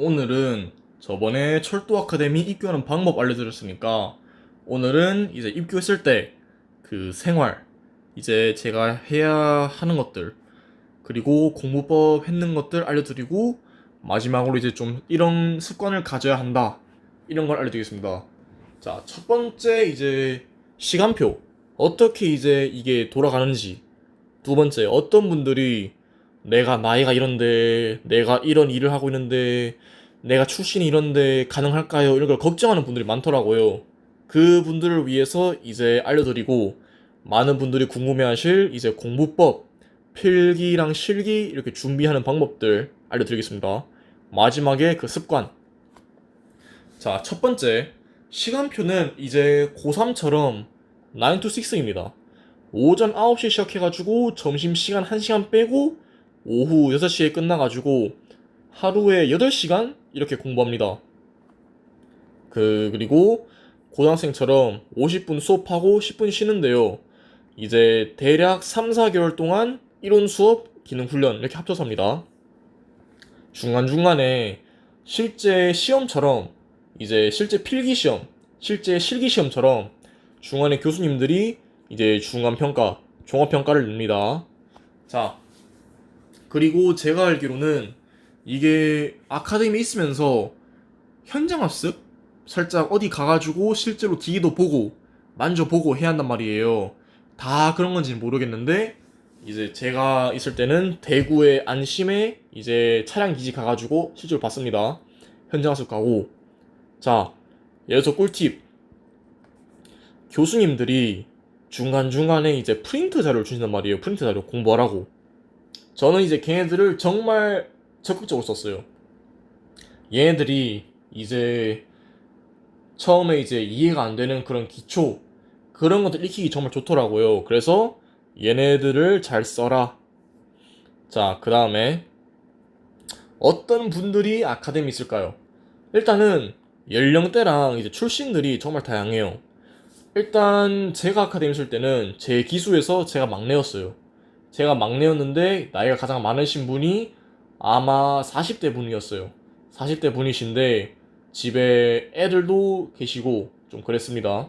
오늘은 저번에 철도 아카데미 입교하는 방법 알려드렸으니까 오늘은 이제 입교했을 때 그 생활, 이제 제가 해야 하는 것들, 그리고 공부법 했는 것들 알려드리고 마지막으로 이제 좀 이런 습관을 가져야 한다, 이런 걸 알려드리겠습니다. 자, 첫 번째 이제 시간표, 어떻게 이제 이게 돌아가는지. 두 번째, 어떤 분들이 내가 나이가 이런데, 내가 이런 일을 하고 있는데, 내가 출신이 이런데 가능할까요? 이런 걸 걱정하는 분들이 많더라고요. 그 분들을 위해서 이제 알려드리고, 많은 분들이 궁금해하실 이제 공부법, 필기랑 실기 이렇게 준비하는 방법들 알려드리겠습니다. 마지막에 그 습관. 자, 첫 번째, 시간표는 이제 고3처럼 9 to 6입니다. 오전 9시에 시작해가지고 점심시간 1시간 빼고 오후 6시에 끝나가지고 하루에 8시간 이렇게 공부합니다. 그리고 고등학생처럼 50분 수업하고 10분 쉬는데요. 이제 대략 3, 4개월 동안 이론 수업, 기능 훈련 이렇게 합쳐서 합니다. 중간중간에 실제 시험처럼 이제 실제 필기 시험, 실제 실기 시험처럼 중간에 교수님들이 이제 중간평가, 종합평가를 냅니다. 자, 그리고 제가 알기로는 이게 아카데미 있으면서 현장 학습? 살짝 어디 가가지고 실제로 기기도 보고 만져보고 해야 한단 말이에요. 다 그런 건지는 모르겠는데 이제 제가 있을 때는 대구의 안심에 이제 차량 기지 가가지고 실제로 봤습니다. 현장 학습 가고. 자, 여기서 꿀팁. 교수님들이 중간중간에 이제 프린트 자료를 주신단 말이에요. 프린트 자료 공부하라고. 저는 이제 걔네들을 정말 적극적으로 썼어요. 얘네들이 이제 처음에 이제 이해가 안 되는 그런 기초, 그런 것들 익히기 정말 좋더라고요. 그래서 얘네들을 잘 써라. 자, 그 다음에 어떤 분들이 아카데미 있을까요? 일단은 연령대랑 이제 출신들이 정말 다양해요. 일단 제가 아카데미 있을 때는 제 기수에서 제가 막내였어요. 제가 막내였는데 나이가 가장 많으신 분이 아마 40대 분이었어요. 40대 분이신데 집에 애들도 계시고 좀 그랬습니다.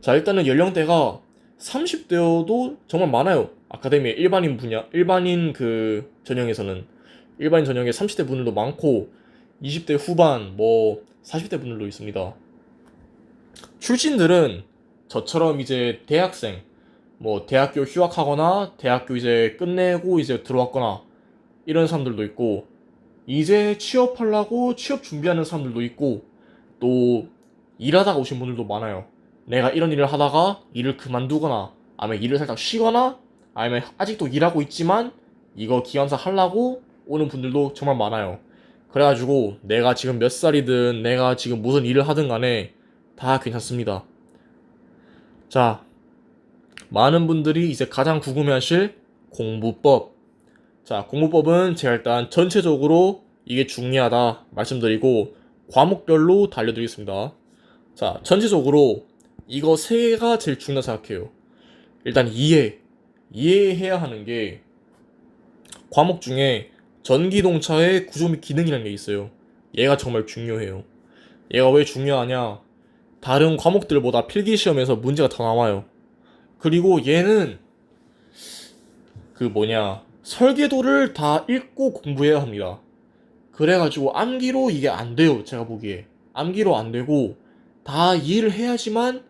자, 일단은 연령대가 30대여도 정말 많아요. 아카데미에 일반인 분야, 일반인 그 전형에서는 일반인 전형에 30대 분들도 많고 20대 후반, 뭐 40대 분들도 있습니다. 출신들은 저처럼 이제 대학생, 뭐 대학교 휴학하거나 대학교 이제 끝내고 이제 들어왔거나 이런 사람들도 있고, 이제 취업하려고 취업 준비하는 사람들도 있고, 또 일하다가 오신 분들도 많아요. 내가 이런 일을 하다가 일을 그만두거나 아니면 일을 살짝 쉬거나 아니면 아직도 일하고 있지만 이거 기관사 하려고 오는 분들도 정말 많아요. 그래가지고 내가 지금 몇 살이든 내가 지금 무슨 일을 하든 간에 다 괜찮습니다. 자, 많은 분들이 이제 가장 궁금해하실 공부법. 자, 공부법은 제가 일단 전체적으로 이게 중요하다 말씀드리고 과목별로 다 알려드리겠습니다. 자, 전체적으로 이거 세 개가 제일 중요하다 생각해요. 일단 이해해야 하는 게, 과목 중에 전기동차의 구조 및 기능이라는 게 있어요. 얘가 정말 중요해요. 얘가 왜 중요하냐? 다른 과목들보다 필기시험에서 문제가 더 나와요. 그리고 얘는 설계도를 다 읽고 공부해야 합니다. 그래가지고 암기로 이게 안 돼요. 제가 보기에 암기로 안 되고 다 이해를 해야지만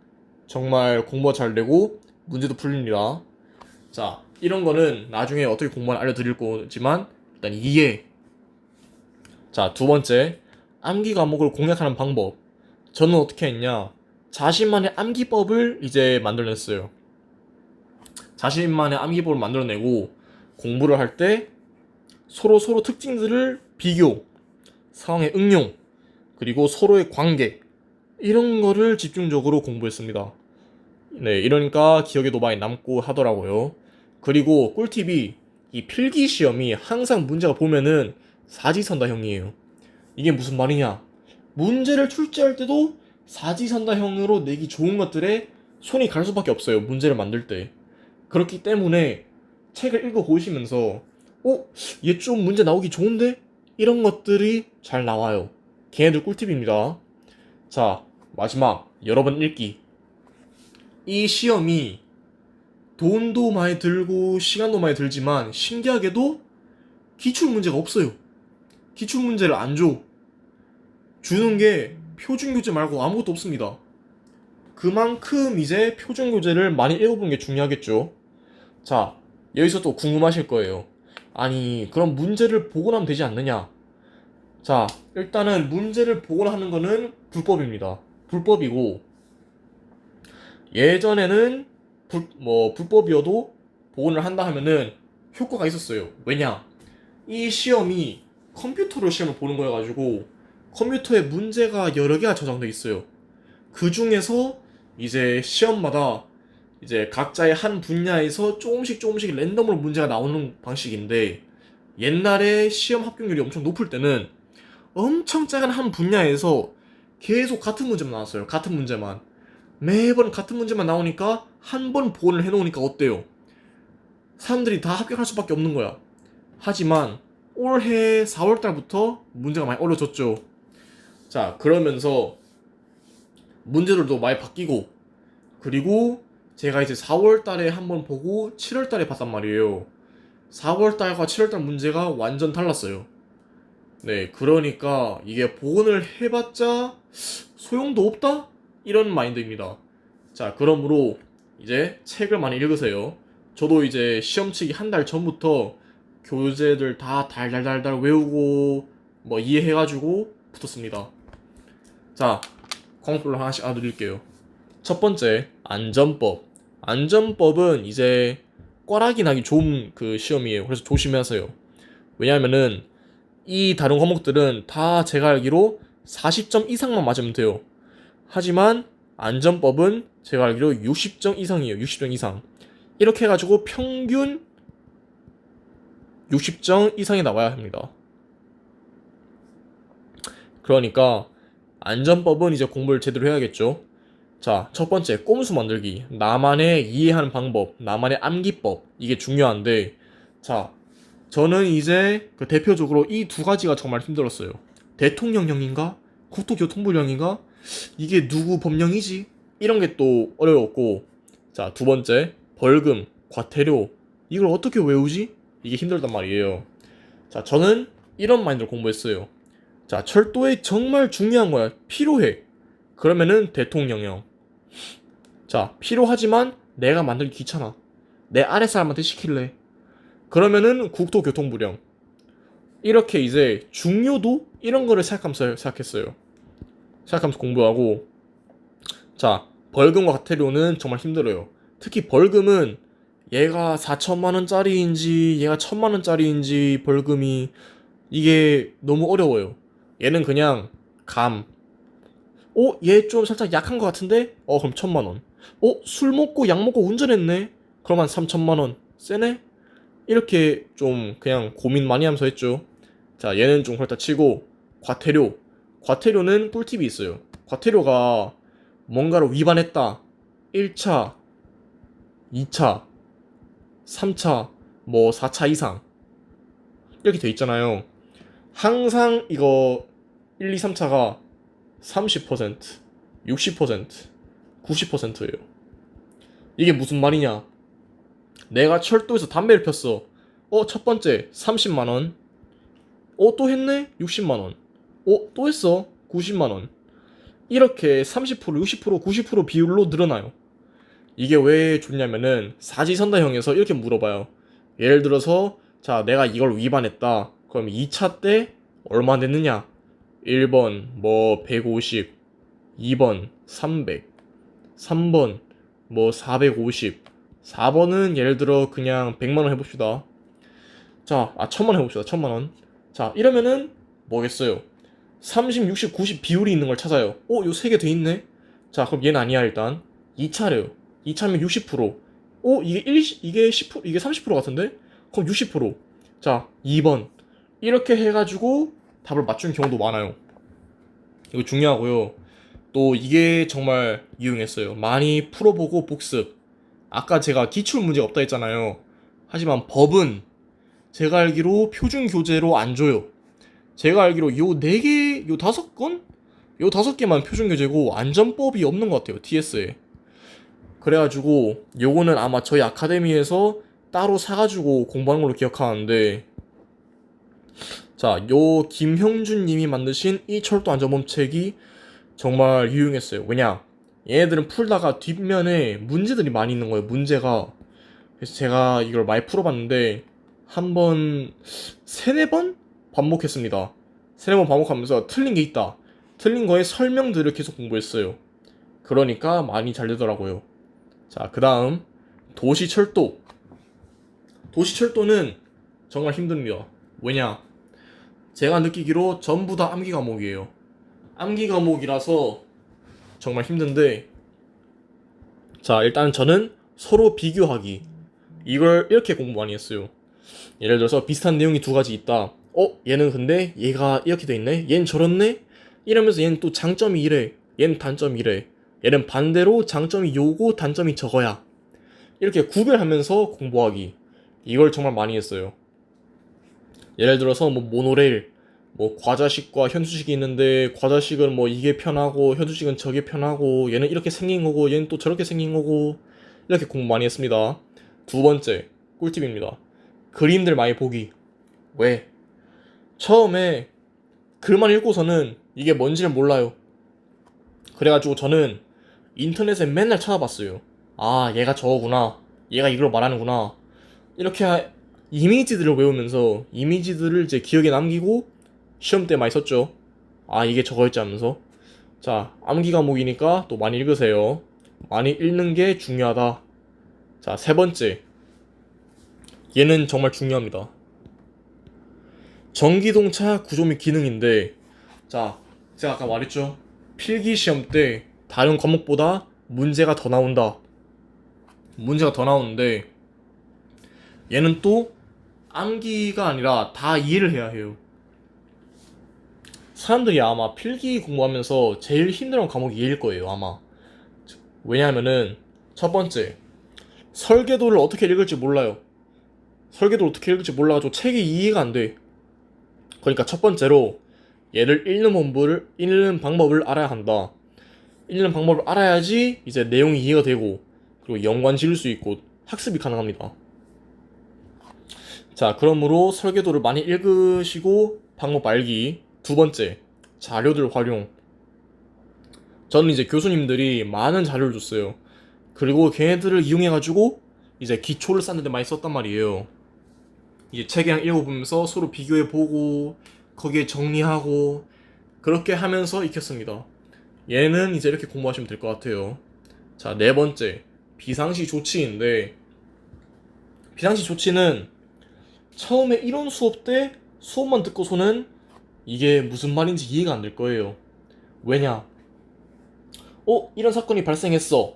정말 공부가 잘 되고 문제도 풀립니다. 자, 이런 거는 나중에 어떻게 공부하는 알려드릴 거지만 일단 이해. 자, 두 번째, 암기 과목을 공략하는 방법. 저는 어떻게 했냐? 자신만의 암기법을 이제 만들어냈어요. 자신만의 암기법을 만들어내고 공부를 할 때 서로 특징들을 비교, 상황의 응용, 그리고 서로의 관계, 이런 거를 집중적으로 공부했습니다. 네, 이러니까 기억에도 많이 남고 하더라고요. 그리고 꿀팁이, 이 필기 시험이 항상 문제가 보면은 사지선다형이에요. 이게 무슨 말이냐? 문제를 출제할 때도 사지선다형으로 내기 좋은 것들에 손이 갈 수밖에 없어요. 문제를 만들 때. 그렇기 때문에 책을 읽어보시면서 얘 좀 문제 나오기 좋은데? 이런 것들이 잘 나와요. 걔네들 꿀팁입니다. 자, 마지막 여러 번 읽기. 이 시험이 돈도 많이 들고 시간도 많이 들지만 신기하게도 기출문제가 없어요. 기출문제를 안 줘. 주는 게 표준교재 말고 아무것도 없습니다. 그만큼 이제 표준교재를 많이 읽어보는 게 중요하겠죠. 자, 여기서 또 궁금하실 거예요. 아니, 그럼 문제를 보고 나면 되지 않느냐? 자, 일단은 문제를 보고 하는 거는 불법입니다. 불법이고, 예전에는 불법이어도 보건을 한다 하면은 효과가 있었어요. 왜냐? 이 시험이 컴퓨터로 시험을 보는 거여가지고 컴퓨터에 문제가 여러 개가 저장돼 있어요. 그 중에서 이제 시험마다 이제 각자의 한 분야에서 조금씩 랜덤으로 문제가 나오는 방식인데, 옛날에 시험 합격률이 엄청 높을 때는 엄청 작은 한 분야에서 계속 같은 문제만 나왔어요. 같은 문제만. 매번 같은 문제만 나오니까 한 번 보완을 해놓으니까 어때요? 사람들이 다 합격할 수밖에 없는 거야. 하지만 올해 4월달부터 문제가 많이 어려졌죠. 자, 그러면서 문제들도 많이 바뀌고, 그리고 제가 이제 4월달에 한번 보고 7월달에 봤단 말이에요. 4월달과 7월달 문제가 완전 달랐어요. 네, 그러니까 이게 복원을 해봤자 소용도 없다? 이런 마인드입니다. 자, 그러므로 이제 책을 많이 읽으세요. 저도 이제 시험 치기 한 달 전부터 교재들 다 달달달달 외우고 뭐 이해해가지고 붙었습니다. 자, 과목별로 하나씩 알려드릴게요. 첫 번째, 안전법. 안전법은 이제 꽈락이 나기 좋은 그 시험이에요. 그래서 조심하세요. 왜냐하면은 이 다른 과목들은 다 제가 알기로 40점 이상만 맞으면 돼요. 하지만 안전법은 제가 알기로 60점 이상이에요. 60점 이상. 이렇게 해가지고 평균 60점 이상이 나와야 합니다. 그러니까 안전법은 이제 공부를 제대로 해야겠죠. 자, 첫 번째, 꼼수 만들기. 나만의 이해하는 방법, 나만의 암기법. 이게 중요한데, 자, 저는 이제 그 대표적으로 이 두 가지가 정말 힘들었어요. 대통령령인가? 국토교통부령인가? 이게 누구 법령이지? 이런 게 또 어려웠고, 자, 두 번째, 벌금, 과태료. 이걸 어떻게 외우지? 이게 힘들단 말이에요. 자, 저는 이런 마인드로 공부했어요. 자, 철도에 정말 중요한 거야. 필요해. 그러면은 대통령령. 자, 필요하지만 내가 만들기 귀찮아. 내 아래 사람한테 시킬래. 그러면은 국토교통부령. 이렇게 이제 중요도 이런 거를 생각했어요. 생각하면서 공부하고, 자, 벌금과 과태료는 정말 힘들어요. 특히 벌금은 얘가 4천만 원짜리인지 얘가 1천만 원짜리인지 벌금이 이게 너무 어려워요. 얘는 그냥 얘 좀 살짝 약한 것 같은데? 그럼 1천만 원. 술 먹고 약 먹고 운전했네? 그럼 한 3천만 원. 세네? 이렇게 좀 그냥 고민 많이 하면서 했죠. 자, 얘는 좀 그렇다 치고, 과태료. 과태료는 꿀팁이 있어요. 과태료가 뭔가를 위반했다. 1차, 2차, 3차, 뭐 4차 이상. 이렇게 돼 있잖아요. 항상 이거 1, 2, 3차가 30%, 60%, 90%예요. 이게 무슨 말이냐? 내가 철도에서 담배를 폈어. 첫 번째 30만 원. 또 했네? 60만 원. 또 했어? 90만 원. 이렇게 30%, 60%, 90% 비율로 늘어나요. 이게 왜 좋냐면은 사지선다형에서 이렇게 물어봐요. 예를 들어서 자, 내가 이걸 위반했다. 그럼 2차 때 얼마 냈느냐? 1번 뭐 150, 2번 300, 3번 뭐 450, 4번은 예를 들어 그냥 100만 원 해봅시다. 자, 1000만 원 해봅시다. 1000만 원. 자, 이러면은 뭐겠어요? 30, 60, 90 비율이 있는 걸 찾아요. 요 3개 돼 있네? 자, 그럼 얘는 아니야, 일단. 2차래요. 2차면 60%. 이게 10%, 이게 30% 같은데? 그럼 60%. 자, 2번. 이렇게 해가지고 답을 맞춘 경우도 많아요. 이거 중요하고요. 또 이게 정말 유용했어요. 많이 풀어보고 복습. 아까 제가 기출 문제가 없다 했잖아요. 하지만 법은 제가 알기로 표준 교재로 안 줘요. 제가 알기로 요 4개, 요 5건? 요 5개만 표준교재고 안전법이 없는 것 같아요, TS에. 그래가지고 요거는 아마 저희 아카데미에서 따로 사가지고 공부하는 걸로 기억하는데, 자, 요 김형준 님이 만드신 이 철도 안전법 책이 정말 유용했어요. 왜냐? 얘네들은 풀다가 뒷면에 문제들이 많이 있는 거예요, 문제가. 그래서 제가 이걸 많이 풀어봤는데, 한 번, 세네 번 반복했습니다. 세네 번 반복하면서 틀린 게 있다. 틀린 거에 설명들을 계속 공부했어요. 그러니까 많이 잘 되더라고요. 자, 그 다음, 도시철도. 도시철도는 정말 힘듭니다. 왜냐? 제가 느끼기로 전부 다 암기 과목이에요. 암기 과목이라서 정말 힘든데, 자, 일단 저는 서로 비교하기. 이걸 이렇게 공부 많이 했어요. 예를 들어서 비슷한 내용이 두 가지 있다. 얘는 근데 얘가 이렇게 돼 있네? 얘는 저렇네? 이러면서 얘는 또 장점이 이래. 얘는 단점이 이래. 얘는 반대로 장점이 요거, 단점이 저거야. 이렇게 구별하면서 공부하기. 이걸 정말 많이 했어요. 예를 들어서 뭐 모노레일, 뭐 과자식과 현수식이 있는데 과자식은 뭐 이게 편하고 현수식은 저게 편하고 얘는 이렇게 생긴 거고 얘는 또 저렇게 생긴 거고 이렇게 공부 많이 했습니다. 두 번째, 꿀팁입니다. 그림들 많이 보기. 왜? 처음에 글만 읽고서는 이게 뭔지를 몰라요. 그래가지고 저는 인터넷에 맨날 찾아봤어요. 아, 얘가 저거구나. 얘가 이걸 말하는구나. 이렇게 이미지들을 외우면서 이미지들을 이제 기억에 남기고 시험 때 많이 썼죠. 아, 이게 저거였지 하면서. 자, 암기 과목이니까 또 많이 읽으세요. 많이 읽는 게 중요하다. 자, 세 번째. 얘는 정말 중요합니다. 전기동차 구조 및 기능인데, 자, 제가 아까 말했죠. 필기 시험 때 다른 과목보다 문제가 더 나온다. 문제가 더 나오는데, 얘는 또 암기가 아니라 다 이해를 해야 해요. 사람들이 아마 필기 공부하면서 제일 힘들어하는 과목이 얘일 거예요, 아마. 왜냐하면은 첫 번째, 설계도를 어떻게 읽을지 몰라요. 설계도를 어떻게 읽을지 몰라가지고 책이 이해가 안 돼. 그러니까 첫 번째로 얘를 읽는 방법을 알아야 한다. 읽는 방법을 알아야지 이제 내용이 이해가 되고 그리고 연관 지을 수 있고 학습이 가능합니다. 자, 그러므로 설계도를 많이 읽으시고 방법 알기. 두 번째, 자료들 활용. 저는 이제 교수님들이 많은 자료를 줬어요. 그리고 걔네들을 이용해가지고 이제 기초를 쌓는 데 많이 썼단 말이에요. 이제 책이랑 읽어보면서 서로 비교해보고 거기에 정리하고 그렇게 하면서 익혔습니다. 얘는 이제 이렇게 공부하시면 될 것 같아요. 자, 네 번째, 비상시 조치인데, 비상시 조치는 처음에 이론 수업 때 수업만 듣고서는 이게 무슨 말인지 이해가 안 될 거예요. 왜냐? 이런 사건이 발생했어.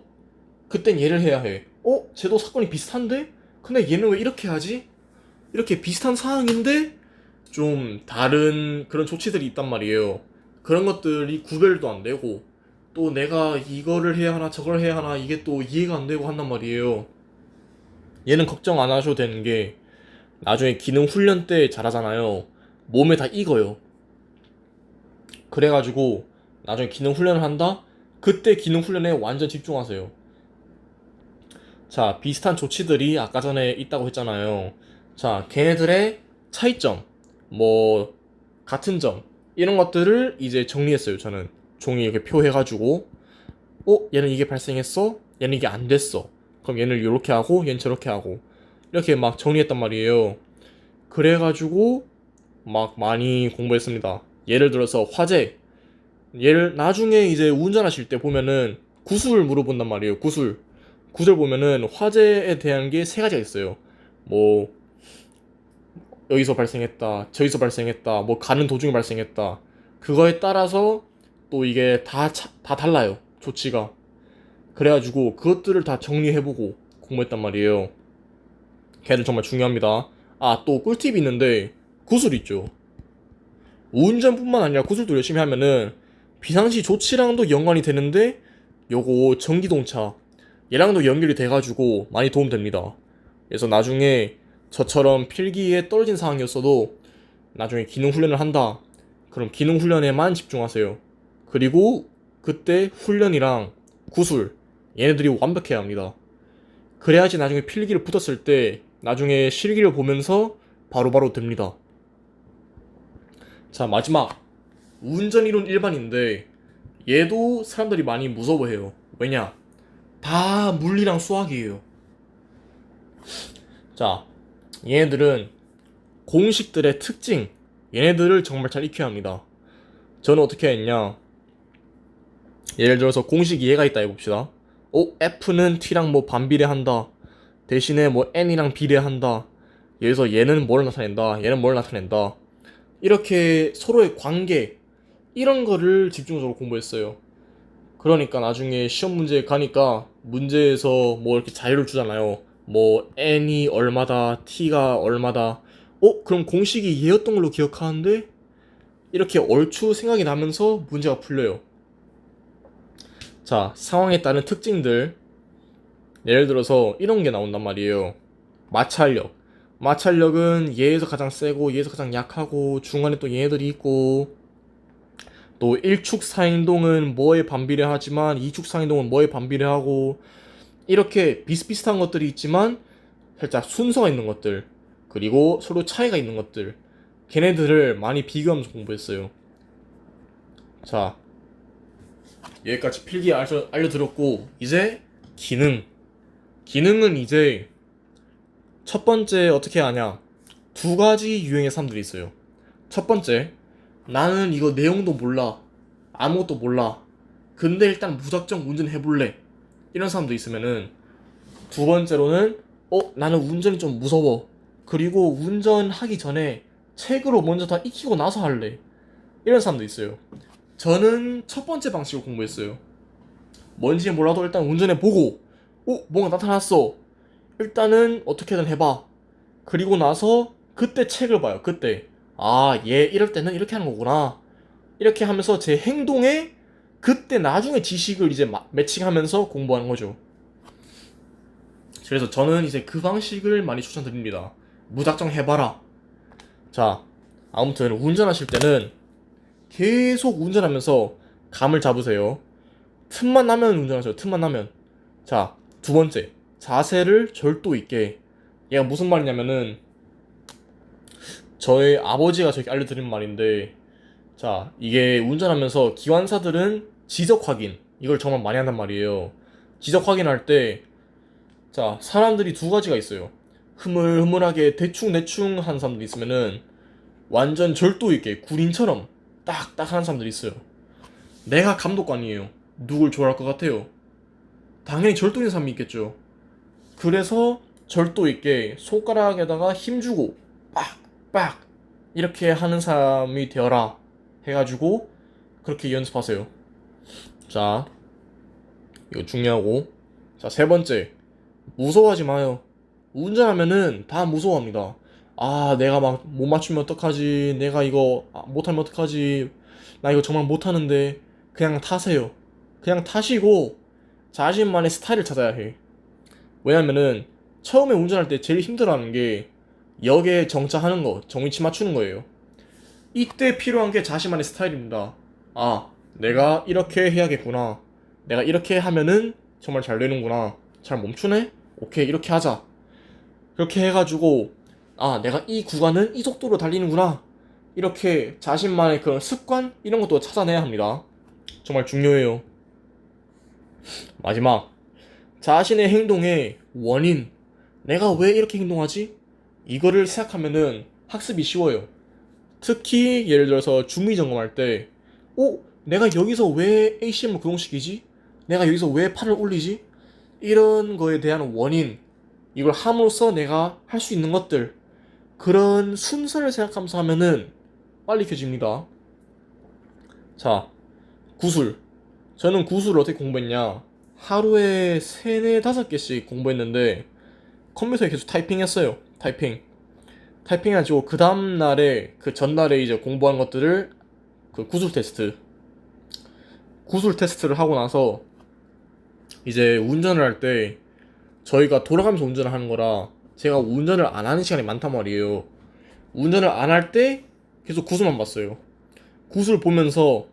그땐 얘를 해야 해. 쟤도 사건이 비슷한데? 근데 얘는 왜 이렇게 하지? 이렇게 비슷한 상황인데 좀 다른 그런 조치들이 있단 말이에요. 그런 것들이 구별도 안 되고 또 내가 이거를 해야 하나 저걸 해야 하나 이게 또 이해가 안 되고 한단 말이에요. 얘는 걱정 안 하셔도 되는 게 나중에 기능 훈련 때 잘하잖아요. 몸에 다 익어요. 그래가지고 나중에 기능 훈련을 한다? 그때 기능 훈련에 완전 집중하세요. 자, 비슷한 조치들이 아까 전에 있다고 했잖아요. 자, 걔네들의 차이점, 뭐 같은 점 이런 것들을 이제 정리했어요. 저는 종이 이렇게 표해가지고 얘는 이게 발생했어? 얘는 이게 안 됐어. 그럼 얘는 이렇게 하고 얘는 저렇게 하고 이렇게 막 정리했단 말이에요. 그래가지고 막 많이 공부했습니다. 예를 들어서 화재. 얘를 나중에 이제 운전하실 때 보면은 구술 물어본단 말이에요. 구술 보면은 화재에 대한 게 세 가지가 있어요. 뭐 여기서 발생했다, 저기서 발생했다, 뭐 가는 도중에 발생했다. 그거에 따라서 또 이게 다 달라요. 조치가. 그래가지고 그것들을 다 정리해보고 공부했단 말이에요. 걔들 정말 중요합니다. 아, 또 꿀팁이 있는데 구술 있죠. 운전뿐만 아니라 구술도 열심히 하면은 비상시 조치랑도 연관이 되는데 요거 전기동차 얘랑도 연결이 돼가지고 많이 도움됩니다. 그래서 나중에 저처럼 필기에 떨어진 상황이었어도 나중에 기능 훈련을 한다. 그럼 기능 훈련에만 집중하세요. 그리고 그때 훈련이랑 구술 얘네들이 완벽해야 합니다. 그래야지 나중에 필기를 붙었을 때 나중에 실기를 보면서 바로바로 됩니다. 자, 마지막 운전 이론 일반인데 얘도 사람들이 많이 무서워해요. 왜냐? 다 물리랑 수학이에요. 자, 얘네들은 공식들의 특징, 얘네들을 정말 잘 익혀야 합니다. 저는 어떻게 했냐? 예를 들어서 공식 이해가 있다 해봅시다. F는 T랑 뭐 반비례한다. 대신에 뭐 N이랑 비례한다. 여기서 얘는 뭘 나타낸다. 얘는 뭘 나타낸다. 이렇게 서로의 관계, 이런 거를 집중적으로 공부했어요. 그러니까 나중에 시험 문제 가니까 문제에서 뭐 이렇게 자유를 주잖아요. 뭐 n이 얼마다, t가 얼마다. 그럼 공식이 얘였던 걸로 기억하는데 이렇게 얼추 생각이 나면서 문제가 풀려요. 자, 상황에 따른 특징들. 예를 들어서 이런 게 나온단 말이에요. 마찰력. 마찰력은 얘에서 가장 세고 얘에서 가장 약하고 중간에 또 얘네들이 있고, 또 1축 사행동은 뭐에 반비례하지만 2축 사행동은 뭐에 반비례하고, 이렇게 비슷비슷한 것들이 있지만 살짝 순서가 있는 것들, 그리고 서로 차이가 있는 것들, 걔네들을 많이 비교하면서 공부했어요. 자, 여기까지 필기 알려드렸고, 이제 기능은 이제 첫 번째 어떻게 하냐, 두 가지 유형의 사람들이 있어요. 첫 번째, 나는 이거 내용도 몰라, 아무것도 몰라, 근데 일단 무작정 운전해볼래, 이런 사람도 있으면은, 두 번째로는 나는 운전이 좀 무서워, 그리고 운전하기 전에 책으로 먼저 다 익히고 나서 할래, 이런 사람도 있어요. 저는 첫 번째 방식으로 공부했어요. 뭔지 몰라도 일단 운전해보고, 뭔가 나타났어, 일단은 어떻게든 해봐. 그리고 나서 그때 책을 봐요. 그때 얘 이럴 때는 이렇게 하는 거구나, 이렇게 하면서 제 행동에 그때 나중에 지식을 이제 매칭하면서 공부하는 거죠. 그래서 저는 이제 그 방식을 많이 추천드립니다. 무작정 해봐라. 자, 아무튼 운전하실 때는 계속 운전하면서 감을 잡으세요. 틈만 나면 운전하세요. 틈만 나면. 자, 두 번째, 자세를 절도 있게. 얘가 무슨 말이냐면은, 저희 아버지가 저에게 알려드린 말인데, 자, 이게 운전하면서 기관사들은 지적 확인, 이걸 정말 많이 한단 말이에요. 지적 확인할 때, 자, 사람들이 두 가지가 있어요. 흐물흐물하게 대충대충 하는 사람들이 있으면은 완전 절도 있게 군인처럼 딱딱 하는 사람들이 있어요. 내가 감독관이에요. 누굴 좋아할 것 같아요? 당연히 절도 있는 사람이 있겠죠. 그래서 절도 있게 손가락에다가 힘주고 빡빡 이렇게 하는 사람이 되어라 해가지고 그렇게 연습하세요. 자, 이거 중요하고. 자, 세 번째, 무서워하지 마요. 운전하면은 다 무서워합니다. 내가 막 못 맞추면 어떡하지, 내가 이거 못하면 어떡하지, 나 이거 정말 못하는데. 그냥 타세요. 그냥 타시고 자신만의 스타일을 찾아야 해. 왜냐면은 처음에 운전할 때 제일 힘들어하는 게 역에 정차하는 거, 정위치 맞추는 거예요. 이때 필요한 게 자신만의 스타일입니다. 내가 이렇게 해야겠구나, 내가 이렇게 하면은 정말 잘 되는구나, 잘 멈추네? 오케이, 이렇게 하자. 그렇게 해가지고 내가 이 구간은 이 속도로 달리는구나, 이렇게 자신만의 그런 습관, 이런 것도 찾아내야 합니다. 정말 중요해요. 마지막, 자신의 행동의 원인, 내가 왜 이렇게 행동하지? 이거를 생각하면은 학습이 쉬워요. 특히 예를 들어서 중미 점검할 때, 내가 여기서 왜 ACM을 구동시키지? 내가 여기서 왜 팔을 올리지? 이런 거에 대한 원인, 이걸 함으로써 내가 할 수 있는 것들, 그런 순서를 생각하면서 하면은 빨리 켜집니다. 자, 구술. 저는 구술을 어떻게 공부했냐? 하루에 3, 4, 5개씩 공부했는데 컴퓨터에 계속 타이핑했어요. 타이핑해가지고 그 다음날에, 그 전날에 이제 공부한 것들을 그 구술 테스트를 하고 나서 이제 운전을 할 때, 저희가 돌아가면서 운전을 하는 거라 제가 운전을 안 하는 시간이 많단 말이에요. 운전을 안 할 때 계속 구술만 봤어요. 구슬 보면서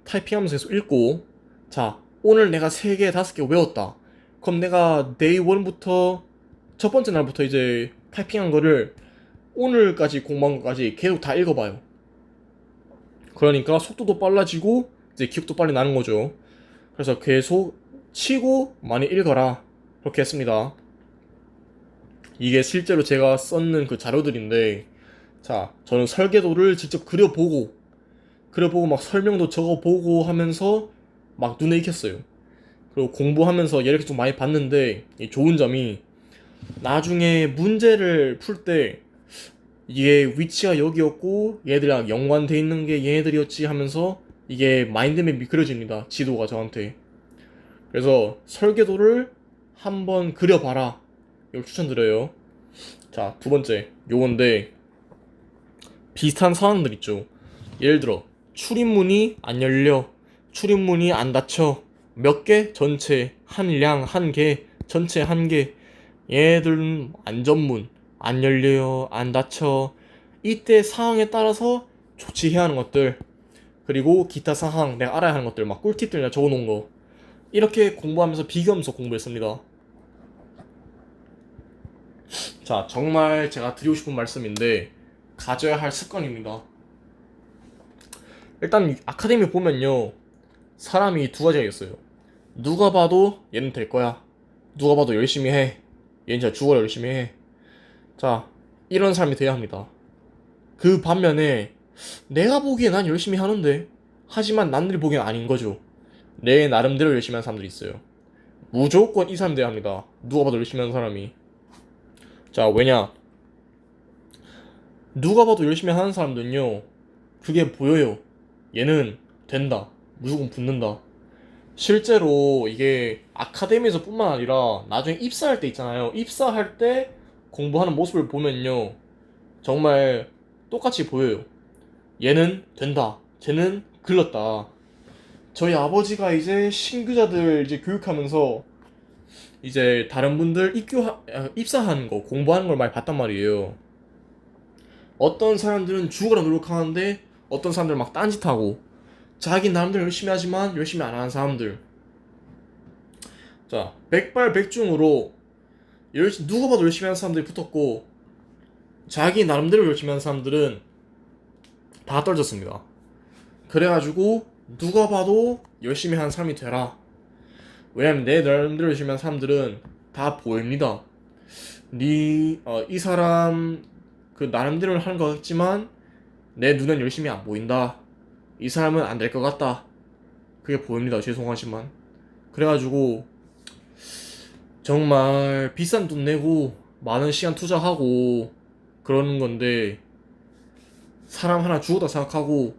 타이핑하면서 계속 읽고, 자, 오늘 내가 3개, 5개 외웠다. 그럼 내가 데이 1부터 첫 번째 날부터 이제 타이핑한 거를 오늘까지 공부한 것까지 계속 다 읽어봐요. 그러니까 속도도 빨라지고 이제 기억도 빨리 나는 거죠. 그래서 계속 치고 많이 읽어라. 그렇게 했습니다. 이게 실제로 제가 썼는 그 자료들인데, 자, 저는 설계도를 직접 그려보고 막 설명도 적어보고 하면서 막 눈에 익혔어요. 그리고 공부하면서 예를 좀 많이 봤는데, 이 좋은 점이 나중에 문제를 풀 때 이게 위치가 여기였고 얘들이랑 연관돼 있는 게 얘네들이었지 하면서 이게 마인드맵이 그려집니다. 지도가 저한테. 그래서 설계도를 한번 그려봐라. 이걸 추천드려요. 자, 두 번째 요건데, 비슷한 상황들 있죠. 예를 들어 출입문이 안 열려, 출입문이 안 닫혀, 몇 개? 전체 한량 한 개, 전체 한 개. 얘들은 안전문 안 열려요, 안 닫혀. 이때 상황에 따라서 조치해야 하는 것들, 그리고 기타 사항 내가 알아야 하는 것들, 막 꿀팁들 내가 적어놓은 거, 이렇게 공부하면서 비교하면서 공부했습니다. 자, 정말 제가 드리고 싶은 말씀인데 가져야 할 습관입니다. 일단 아카데미 보면요, 사람이 두 가지가 있어요. 누가 봐도 얘는 될 거야, 누가 봐도 열심히 해, 얘는 진짜 죽어라 열심히 해. 자, 이런 사람이 돼야 합니다. 그 반면에 내가 보기에 난 열심히 하는데, 하지만 남들이 보기엔 아닌 거죠. 내 나름대로 열심히 하는 사람들이 있어요. 무조건 이 사람 돼야 합니다. 누가 봐도 열심히 하는 사람이. 자, 왜냐, 누가 봐도 열심히 하는 사람들은요, 그게 보여요. 얘는 된다, 무조건 붙는다. 실제로 이게 아카데미에서 뿐만 아니라 나중에 입사할 때 있잖아요. 입사할 때 공부하는 모습을 보면요, 정말 똑같이 보여요. 얘는 된다, 쟤는 글렀다. 저희 아버지가 이제 신규자들 이제 교육하면서 이제 다른 분들 입사하는 거, 공부하는 걸 많이 봤단 말이에요. 어떤 사람들은 죽으라 노력하는데 어떤 사람들은 막 딴짓하고, 자기 나름대로 열심히 하지만 열심히 안 하는 사람들. 자, 백발백중으로 누가 봐도 열심히 하는 사람들이 붙었고, 자기 나름대로 열심히 하는 사람들은 다 떨어졌습니다. 그래가지고 누가 봐도 열심히 하는 사람이 되라. 왜냐면 내 나름대로 열심히 하는 사람들은 다 보입니다. 이 사람 그 나름대로 하는 것 같지만 내 눈엔 열심히 안 보인다. 이 사람은 안 될 것 같다. 그게 보입니다. 죄송하지만. 그래가지고 정말 비싼 돈 내고 많은 시간 투자하고 그러는 건데, 사람 하나 죽었다 생각하고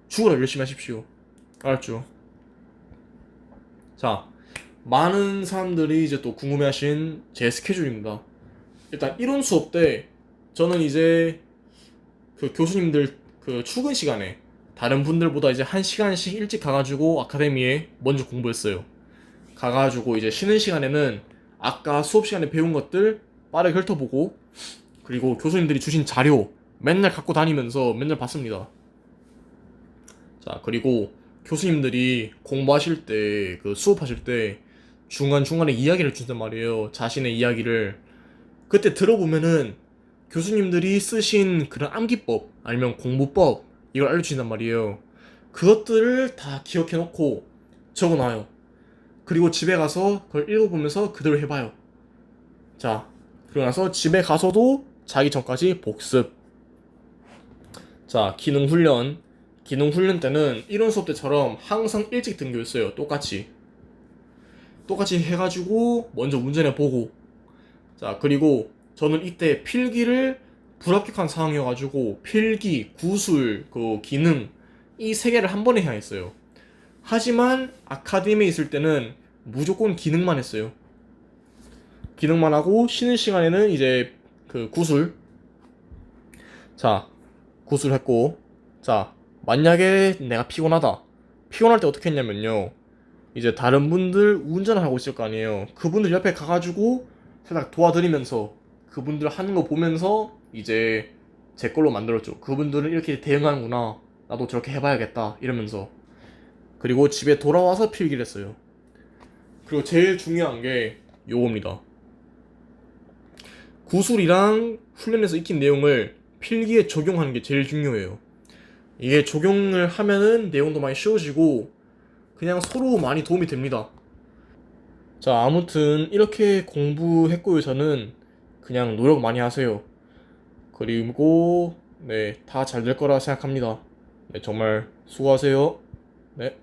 죽으라 열심히 하십시오. 알았죠? 자, 많은 사람들이 이제 또 궁금해하신 제 스케줄입니다. 일단 이론 수업 때 저는 이제 그 교수님들 그 출근 시간에 다른 분들보다 이제 1시간씩 일찍 가가지고 아카데미에 먼저 공부했어요. 가가지고 이제 쉬는 시간에는 아까 수업 시간에 배운 것들 빠르게 훑어보고, 그리고 교수님들이 주신 자료 맨날 갖고 다니면서 맨날 봤습니다. 자, 그리고 교수님들이 공부하실 때, 그 수업하실 때 중간중간에 이야기를 준단 말이에요. 자신의 이야기를. 그때 들어보면은 교수님들이 쓰신 그런 암기법 아니면 공부법, 이걸 알려주신단 말이에요. 그것들을 다 기억해놓고 적어놔요. 그리고 집에 가서 그걸 읽어보면서 그대로 해봐요. 자, 그러고 나서 집에 가서도 자기 전까지 복습. 자, 기능 훈련 때는 이론 수업 때처럼 항상 일찍 등교했어요. 똑같이 해가지고 먼저 운전해보고. 자, 그리고 저는 이때 필기를 불합격한 상황이어가지고 필기, 구술, 그 기능, 이 세 개를 한 번에 해야 했어요. 하지만 아카데미에 있을 때는 무조건 기능만 했어요. 기능만 하고 쉬는 시간에는 이제 그 구술. 자, 구술했고, 자, 만약에 내가 피곤하다. 피곤할 때 어떻게 했냐면요, 이제 다른 분들 운전을 하고 있을 거 아니에요. 그분들 옆에 가가지고 살짝 도와드리면서 그분들 하는 거 보면서 이제 제 걸로 만들었죠. 그분들은 이렇게 대응하는구나, 나도 저렇게 해봐야겠다 이러면서. 그리고 집에 돌아와서 필기를 했어요. 그리고 제일 중요한 게 요겁니다. 구술이랑 훈련에서 익힌 내용을 필기에 적용하는 게 제일 중요해요. 이게 적용을 하면은 내용도 많이 쉬워지고 그냥 서로 많이 도움이 됩니다. 자, 아무튼 이렇게 공부했고요. 저는 그냥 노력 많이 하세요. 그리고 네, 다 잘 될 거라 생각합니다. 네, 정말 수고하세요. 네.